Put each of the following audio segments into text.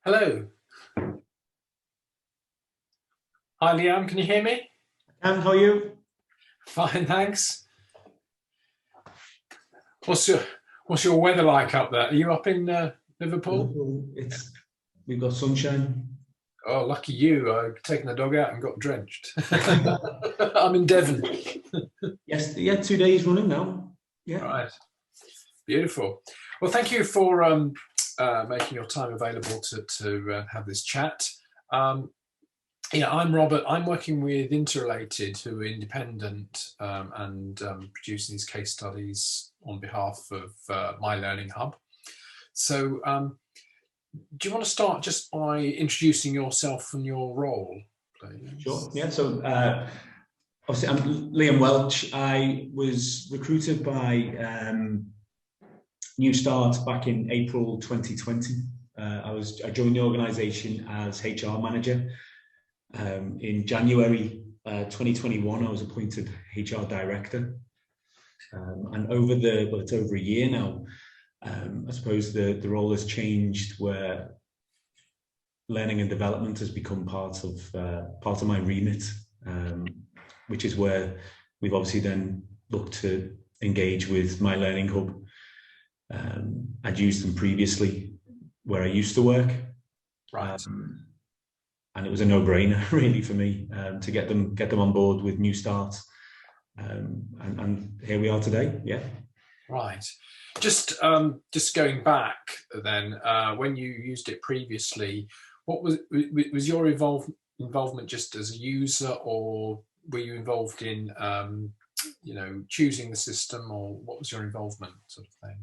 Hello. Hi, Liam. Can you hear me? And how are you? Fine, thanks. What's your weather like up there? Are you up in Liverpool? Liverpool, we've got sunshine. Oh, lucky you. I've taken the dog out and got drenched. I'm in Devon. Yes, yeah, 2 days running now. Yeah, Right. Beautiful. Well, thank you for making your time available to have this chat. I'm Robert. I'm working with Interrelated, who are independent and producing these case studies on behalf of My Learning Hub. So do you want to start just by introducing yourself and your role, please? sure. Yeah, so obviously I'm Liam Welch. I was recruited by New Start back in April 2020. I joined the organisation as HR manager. In January 2021, I was appointed HR director. And it's over a year now, I suppose the role has changed where learning and development has become part of my remit, which is where we've obviously then looked to engage with My Learning Hub. I'd used them previously where I used to work. Right. And it was a no-brainer really for me to get them on board with New Start, and here we are today. Yeah. Right. Just going back then, when you used it previously, what was your involvement just as a user, or were you involved in choosing the system, or what was your involvement, sort of thing?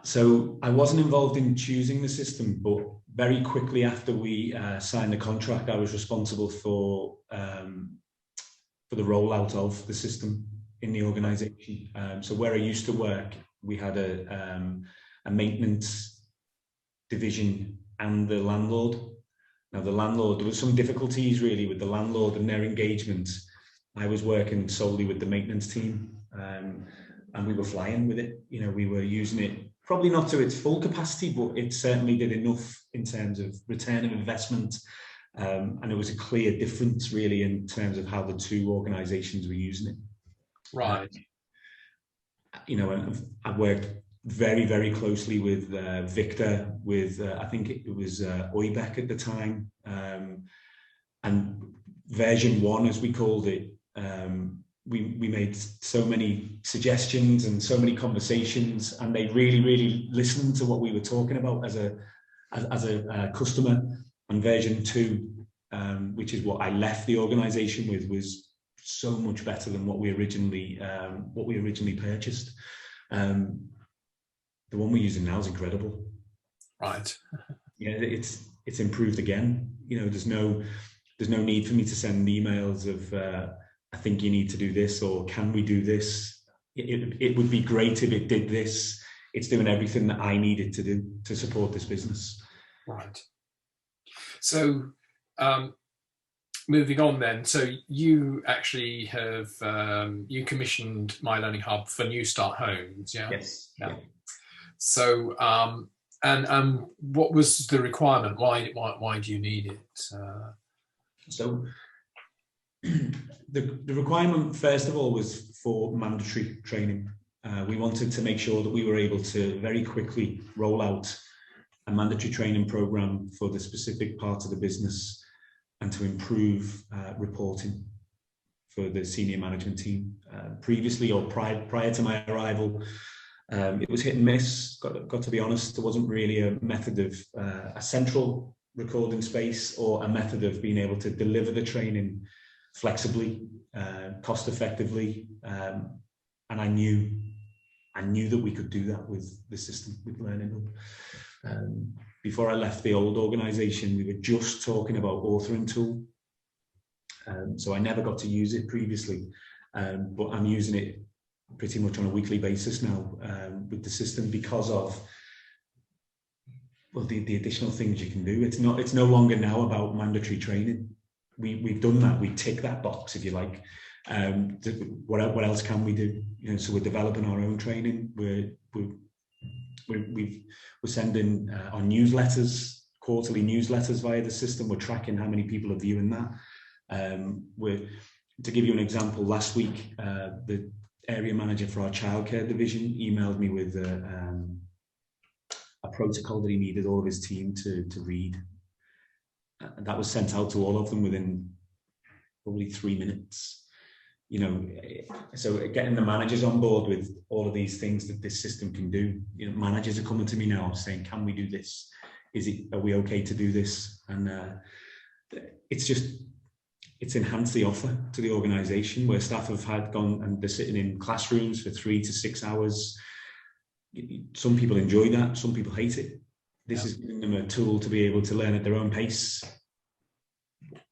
So I wasn't involved in choosing the system, but very quickly after we signed the contract, I was responsible for the rollout of the system in the organisation. So where I used to work, we had a maintenance division and the landlord. Now there was some difficulties really with the landlord and their engagement. I was working solely with the maintenance team. And we were flying with it. We were using it probably not to its full capacity, but it certainly did enough in terms of return of investment. And it was a clear difference really in terms of how the two organisations were using it. Right. I've worked very, very closely with Victor, with I think it was Oibek at the time, and version 1, as we called it. We made so many suggestions and so many conversations, and they really, really listened to what we were talking about as a customer. And version 2, which is what I left the organisation with, was so much better than what we originally purchased. The one we're using now is incredible. Right. Yeah, it's improved again. There's no need for me to send emails of I think you need to do this, or can we do this? It would be great if it did this. It's doing everything that I needed to do to support this business. Right. So moving on then, so you actually have you commissioned My Learning Hub for New Start homes, yeah? Yes. Yeah. So and what was the requirement? Why do you need it? So the requirement, first of all, was for mandatory training. We wanted to make sure that we were able to very quickly roll out a mandatory training program for the specific part of the business, and to improve reporting for the senior management team. Previously, or prior to my arrival, it was hit and miss. Got to be honest, there wasn't really a method of a central recording space, or a method of being able to deliver the training flexibly, cost effectively, and I knew that we could do that with the system, with Learning Hub. Before I left the old organisation, we were just talking about authoring tool, so I never got to use it previously, but I'm using it pretty much on a weekly basis now with the system, because of the additional things you can do. It's no longer now about mandatory training. We've done that. We tick that box, if you like. What else can we do? So we're developing our own training. We're sending our newsletters quarterly newsletters via the system. We're tracking how many people are viewing that. To give you an example, last week, the area manager for our childcare division emailed me with a protocol that he needed all of his team to read. And that was sent out to all of them within probably 3 minutes. You know, so getting the managers on board with all of these things that this system can do. You know, managers are coming to me now saying, "Can we do this? Are we okay to do this?" And it's enhanced the offer to the organisation, where staff have gone and they're sitting in classrooms for 3 to 6 hours. Some people enjoy that, some people hate it. This is giving them a tool to be able to learn at their own pace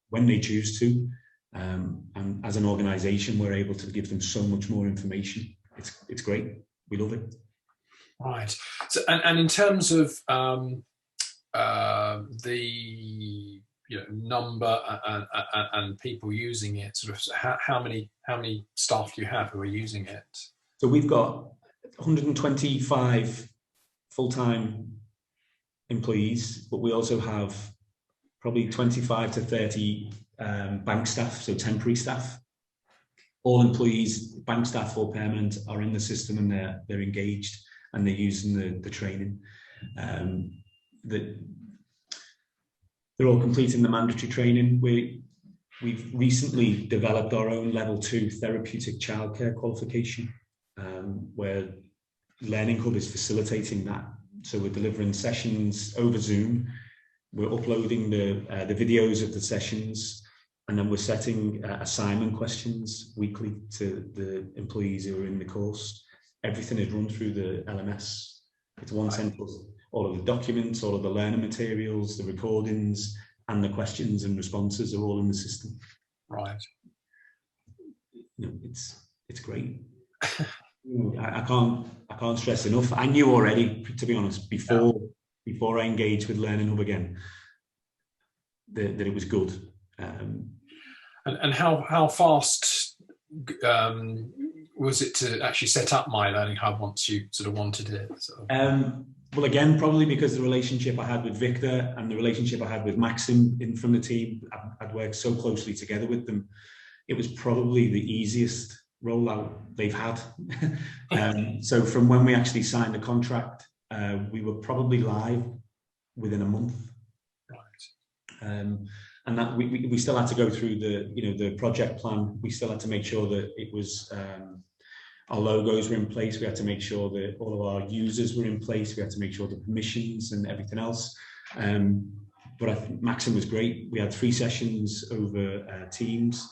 when they choose to. And as an organisation, we're able to give them so much more information. It's great. We love it. Right. So, and in terms of the number and people using it, sort of how many staff do you have who are using it? So we've got 125 full-time employees, but we also have probably 25 to 30 bank staff, so temporary staff. All employees, bank staff or permanent, are in the system, and they're engaged and they're using the training. They're all completing the mandatory training. We've recently developed our own level 2 therapeutic childcare qualification, where Learning Hub is facilitating that. So we're delivering sessions over Zoom. We're uploading the videos of the sessions, and then we're setting assignment questions weekly to the employees who are in the course. Everything is run through the LMS. It's one central. All of the documents, all of the learning materials, the recordings, and the questions and responses are all in the system. Right. You know, it's great. I can't stress enough. I knew already, to be honest, before I engaged with Learning Hub again, that it was good. And how fast was it to actually set up My Learning Hub once you sort of wanted it? Well, again, probably because the relationship I had with Victor and the relationship I had with Maxim from the team, I'd worked so closely together with them. It was probably the easiest rollout they've had. So from when we actually signed the contract, we were probably live within a month. Right. And that we still had to go through the project plan. We still had to make sure that it was our logos were in place. We had to make sure that all of our users were in place. We had to make sure the permissions and everything else. But I think Maxim was great. We had 3 sessions over Teams,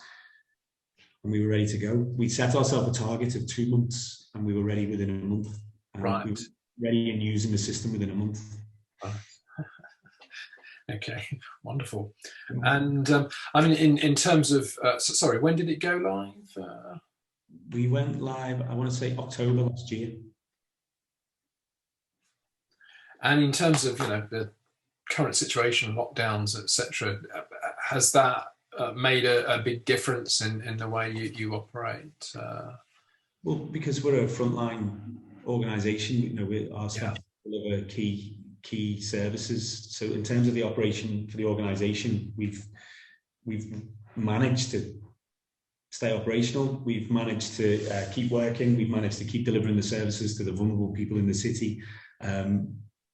and we were ready to go. We set ourselves a target of 2 months, and we were ready within a month. Right. We were ready and using the system within a month. Okay, wonderful. And I mean, in terms of, sorry, when did it go live? We went live, I want to say October last year. And in terms of the current situation, lockdowns, etc., has that made a big difference in the way you operate? Well, because we're a frontline organisation, our staff deliver key services. So in terms of the operation for the organisation, we've managed to stay operational. We've managed to keep working. We've managed to keep delivering the services to the vulnerable people in the city.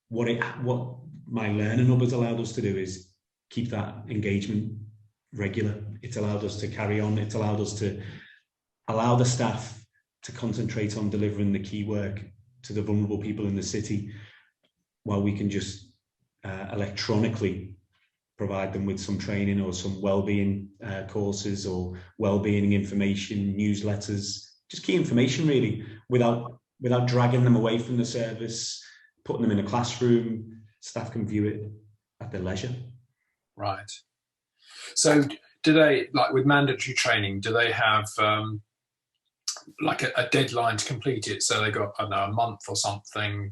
What My Learning Hub has allowed us to do is keep that engagement regular. It's allowed us to carry on. It's allowed us to allow the staff to concentrate on delivering the key work to the vulnerable people in the city, while we can just electronically provide them with some training or some wellbeing courses or wellbeing information, newsletters, just key information really, without dragging them away from the service, putting them in a classroom. Staff can view it at their leisure. Right. So do they, like with mandatory training, do they have like a deadline to complete it? So they got, I don't know, a month or something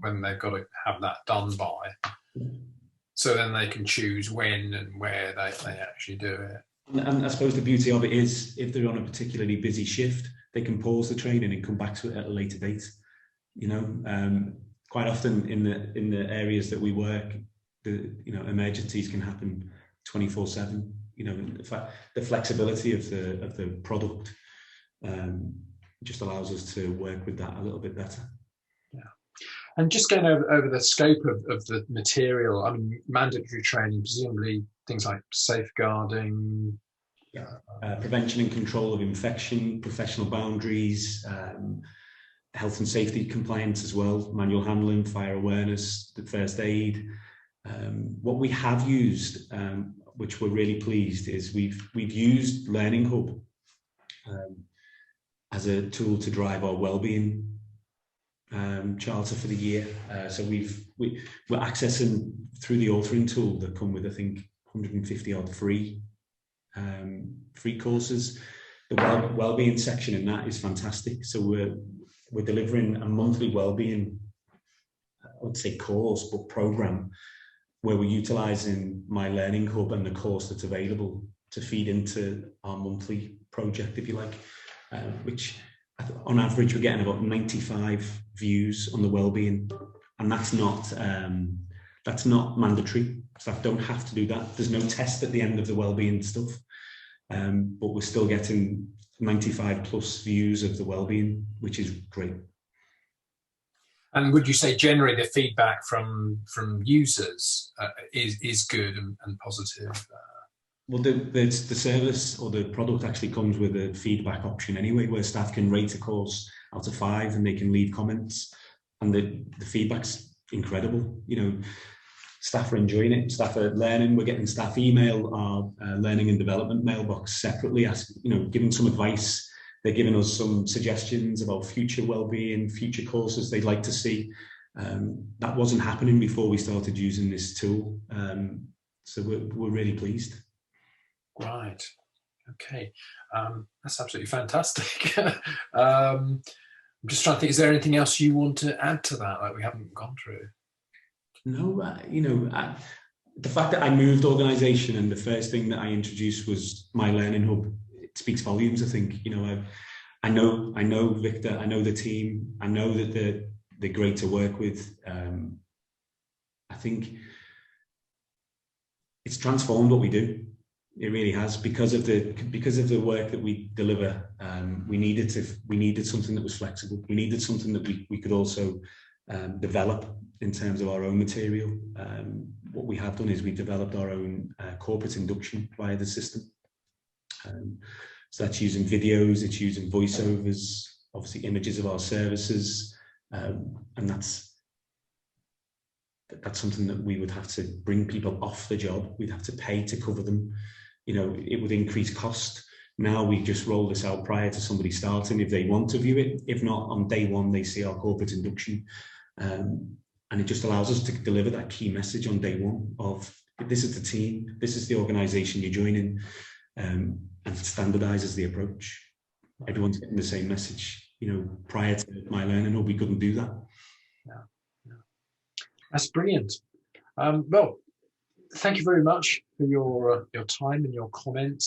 when they've got to have that done by. So then they can choose when and where they actually do it. And I suppose the beauty of it is, if they're on a particularly busy shift, they can pause the training and come back to it at a later date. Quite often in the areas that we work, emergencies can happen 24/7. In fact, the flexibility of the product just allows us to work with that a little bit better. Yeah. And just going over the scope of the material, I mean, mandatory training, presumably things like safeguarding. Prevention and control of infection, professional boundaries, health and safety compliance as well, manual handling, fire awareness, the first aid. What we have used, which we're really pleased, is we've used Learning Hub as a tool to drive our wellbeing charter for the year. So we're accessing through the authoring tool that come with, I think, 150 odd free courses. The wellbeing section in that is fantastic. So we're delivering a monthly wellbeing, I would say course, but program, where we're utilising my Learning Hub and the course that's available to feed into our monthly project, if you like, which on average we're getting about 95 views on the wellbeing, and that's not mandatory. Staff don't have to do that. There's no test at the end of the wellbeing stuff, but we're still getting 95 plus views of the wellbeing, which is great. And would you say generally the feedback from users is good and positive? Well, the service or the product actually comes with a feedback option anyway, where staff can rate a course out of 5 and they can leave comments, and the feedback's incredible. Staff are enjoying it. Staff are learning. We're getting staff email our learning and development mailbox separately, giving some advice. They're giving us some suggestions about future wellbeing, future courses they'd like to see. That wasn't happening before we started using this tool. So we're really pleased. Right. Okay. That's absolutely fantastic. I'm just trying to think, is there anything else you want to add to that we haven't gone through? No, the fact that I moved organisation and the first thing that I introduced was my Learning Hub, it speaks volumes. I think, I know Victor, I know the team, I know that they're great to work with. I think it's transformed what we do. It really has, because of the work that we deliver. We needed something that was flexible. We needed something that we could also develop in terms of our own material. What we have done is we've developed our own corporate induction via the system. So that's using videos, it's using voiceovers, obviously images of our services, and that's something that we would have to bring people off the job. We'd have to pay to cover them. It would increase cost. Now we just roll this out prior to somebody starting if they want to view it. If not, on day one, they see our corporate induction. And it just allows us to deliver that key message on day one of, this is the team, this is the organisation you're joining, and it standardises the approach. Everyone's getting the same message. Prior to my Learning Hub, we couldn't do that. Yeah. That's brilliant. Well, thank you very much for your time and your comments.